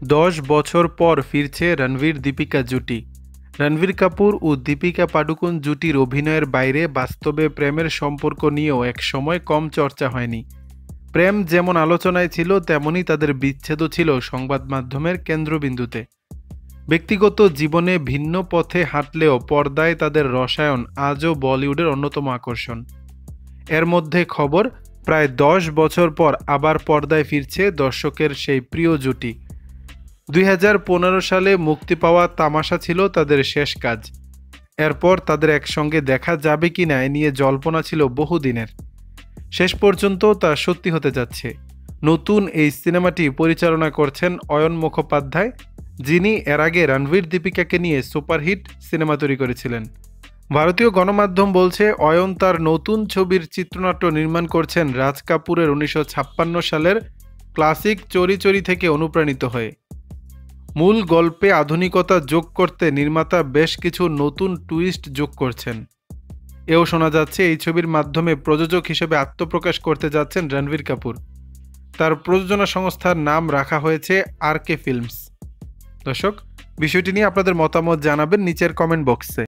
10 বছর পর ফিরছে রণবীর-দীপিকা জুটি। রণবীর কাপুর ও দীপিকা পাডুকোন জুটির অভিনয়ের বাইরে বাস্তবে প্রেমের সম্পর্ক নিয়েও একসময় কম চর্চা হয়নি। প্রেম যেমন আলোচনায় ছিল, তেমনি তাদের বিচ্ছেদও ছিল সংবাদ মাধ্যমের কেন্দ্রবিন্দুতে। ব্যক্তিগত জীবনে ভিন্ন পথে হাঁটলেও পর্দায় তাদের রসায়ন আজও বলিউডের অন্যতম আকর্ষণ। এর মধ্যে খবর, প্রায় 10 বছর পর আবার পর্দায় ফিরছে দর্শকের সেই প্রিয় জুটি। 2015 সালে মুক্তি পাওয়া তামাশা ছিল তাদের শেষ কাজ। এরপর তাদের একসঙ্গে দেখা যাবে কিনা এ নিয়ে জল্পনা ছিল বহুদিনের। শেষ পর্যন্ত তা সত্যি হতে যাচ্ছে। নতুন এই সিনেমাটি পরিচালনা করছেন অয়ন মুখোপাধ্যায়, যিনি এর আগে রণবীর-দীপিকাকে নিয়ে সুপারহিট সিনেমা তৈরি করেছিলেন। ভারতীয় গণমাধ্যম বলছে, অয়ন তার নতুন ছবির চিত্রনাট্য নির্মাণ করছেন রাজ কাপুরের 1956 সালের ক্লাসিক চোরি চোরি থেকে অনুপ্রাণিত হয়ে। মূল গল্পে আধুনিকতা যোগ করতে নির্মাতা বেশ কিছু নতুন টুইস্ট যোগ করছেন। এও শোনা যাচ্ছে এই ছবির মাধ্যমে প্রযোজক হিসেবে আত্মপ্রকাশ করতে যাচ্ছেন রণবীর কাপুর। তার প্রযোজনা সংস্থার নাম রাখা হয়েছে RK ফিল্মস। দর্শক, বিষয়টি নিয়ে আপনাদের মতামত জানাবেন নিচের কমেন্ট বক্সে।